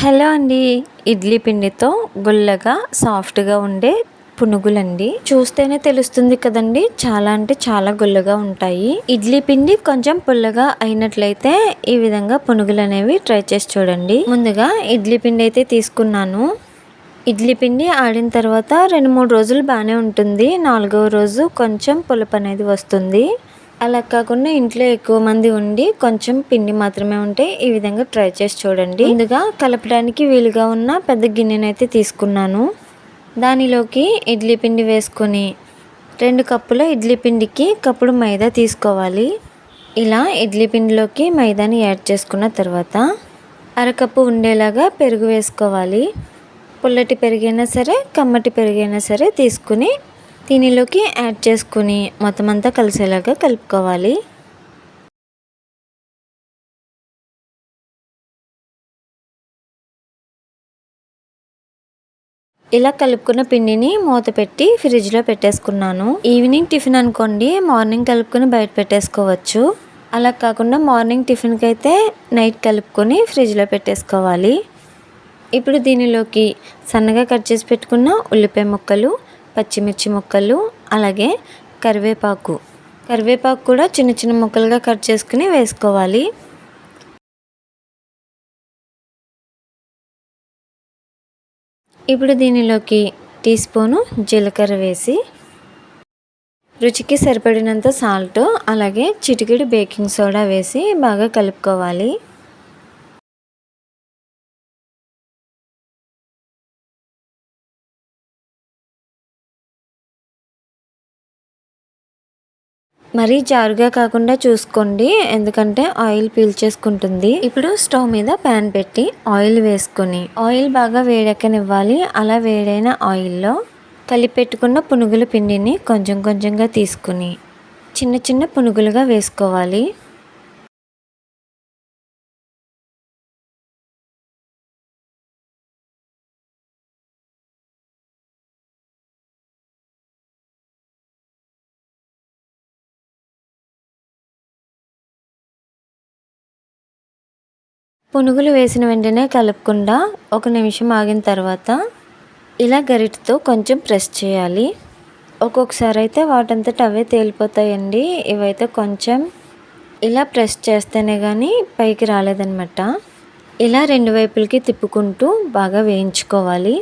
Hello అండి. ఇడ్లీ పిండితో గుల్లగా సాఫ్ట్గా ఉండే పునుగులండి. చూస్తేనే తెలుస్తుంది కదండి, చాలా అంటే చాలా గుల్లగా ఉంటాయి. ఇడ్లీ పిండి కొంచెం పుల్లగా అయినట్లయితే ఈ విధంగా పునుగులు అనేవి ట్రై చేసి చూడండి. ముందుగా ఇడ్లీ పిండి అయితే తీసుకున్నాను. ఇడ్లీ పిండి ఆడిన తర్వాత 2-3 రోజులు బాగానే ఉంటుంది. 4వ రోజు కొంచెం పులుపు అనేది వస్తుంది. అలా కాకుండా ఇంట్లో ఎక్కువ మంది ఉండి కొంచెం పిండి మాత్రమే ఉంటే ఈ విధంగా ట్రై చేసి చూడండి. ముందుగా కలపడానికి వీలుగా ఉన్న పెద్ద గిన్నెనైతే తీసుకున్నాను. దానిలోకి ఇడ్లీ పిండి వేసుకొని 2 కప్పుల ఇడ్లీ పిండికి కప్పుడు మైదా తీసుకోవాలి. ఇలా ఇడ్లీ పిండిలోకి మైదాని యాడ్ చేసుకున్న తర్వాత అరకప్పు ఉండేలాగా పెరుగు వేసుకోవాలి. పుల్లటి పెరుగైనా సరే కమ్మటి పెరుగైనా సరే తీసుకుని దీనిలోకి యాడ్ చేసుకుని మొత్తం అంతా కలిసేలాగా కలుపుకోవాలి. ఇలా కలుపుకున్న పిండిని మూత పెట్టి ఫ్రిడ్జ్లో పెట్టేసుకున్నాను. ఈవినింగ్ టిఫిన్ అనుకోండి, మార్నింగ్ కలుపుకొని బయట పెట్టేసుకోవచ్చు. అలా కాకుండా మార్నింగ్ టిఫిన్కి అయితే నైట్ కలుపుకొని ఫ్రిడ్జ్లో పెట్టేసుకోవాలి. ఇప్పుడు దీనిలోకి సన్నగా కట్ చేసి పెట్టుకున్న ఉల్లిపాయ ముక్కలు, పచ్చిమిర్చి ముక్కలు, అలాగే కరివేపాకు కూడా చిన్న చిన్న ముక్కలుగా కట్ చేసుకుని వేసుకోవాలి. ఇప్పుడు దీనిలోకి టీ స్పూను జీలకర్ర వేసి రుచికి సరిపడినంత సాల్ట్, అలాగే చిటికెడు బేకింగ్ సోడా వేసి బాగా కలుపుకోవాలి. మరీ జారుగా కాకుండా చూసుకోండి, ఎందుకంటే ఆయిల్ పీల్చేసుకుంటుంది. ఇప్పుడు స్టవ్ మీద ప్యాన్ పెట్టి ఆయిల్ వేసుకొని ఆయిల్ బాగా వేడెక్కనివ్వాలి. అలా వేడైన ఆయిల్లో కలిపెట్టుకున్న పునుగుల పిండిని కొంచెం కొంచెంగా తీసుకుని చిన్న చిన్న పునుగులుగా వేసుకోవాలి. పునుగులు వేసిన వెంటనే కలపకుండా 1 నిమిషం ఆగిన తర్వాత ఇలా గరిటెతో కొంచెం ప్రెస్ చేయాలి. ఒక్కొక్కసారి అయితే వాటంతట అవే తేలిపోతాయండి. ఇవైతే కొంచెం ఇలా ప్రెస్ చేస్తేనే కానీ పైకి రాలేదన్నమాట. ఇలా 2 వైపులకి తిప్పుకుంటూ బాగా వేయించుకోవాలి.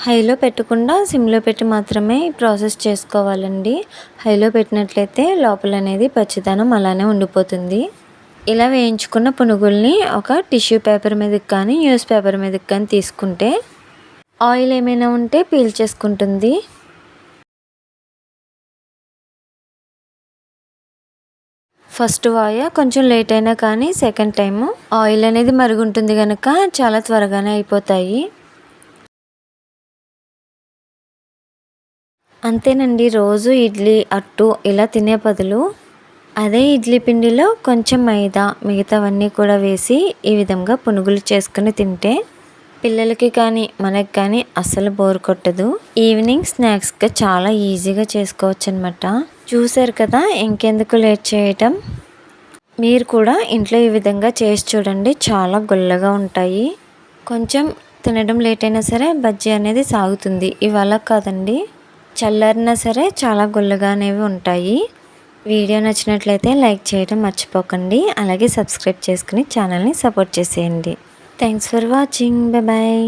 హైలో పెట్టకుండా సిమ్లో పెట్టి మాత్రమే ఈ ప్రాసెస్ చేసుకోవాలండి. హైలో పెట్టినట్లయితే లోపల అనేది పచ్చిదనం అలానే ఉండిపోతుంది. ఇలా వేయించుకున్న పునుగుల్ని ఒక టిష్యూ పేపర్ మీదకి కానీ న్యూస్ పేపర్ మీదకి కానీ తీసుకుంటే ఆయిల్ ఏమైనా ఉంటే పీల్చేసుకుంటుంది. ఫస్ట్ వాయ కొంచెం లేట్ అయినా కానీ సెకండ్ టైము ఆయిల్ అనేది మరుగుంటుంది కనుక చాలా త్వరగానే అయిపోతాయి. అంతేనండి. రోజు ఇడ్లీ, అట్టు ఇలా తినే బదులు అదే ఇడ్లీ పిండిలో కొంచెం మైదా, మిగతావన్నీ కూడా వేసి ఈ విధంగా పునుగులు చేసుకుని తింటే పిల్లలకి కానీ మనకి కానీ అస్సలు బోర్ కొట్టదు. ఈవినింగ్ స్నాక్స్గా చాలా ఈజీగా చేసుకోవచ్చు అనమాట. చూసారు కదా, ఇంకెందుకు లేట్ చేయటం. మీరు కూడా ఇంట్లో ఈ విధంగా చేసి చూడండి, చాలా గుల్లగా ఉంటాయి. కొంచెం తినడం లేట్ అయినా సరే బజ్జీ అనేది సాగుతుంది. ఇవాళ కాదండి, చల్లారినా సరే చాలా గుల్లగా అనేవి ఉంటాయి. వీడియో నచ్చినట్లయితే లైక్ చేయడం మర్చిపోకండి. అలాగే సబ్స్క్రైబ్ చేసుకుని ఛానల్ని సపోర్ట్ చేసేయండి. Thanks for watching. బాయ్.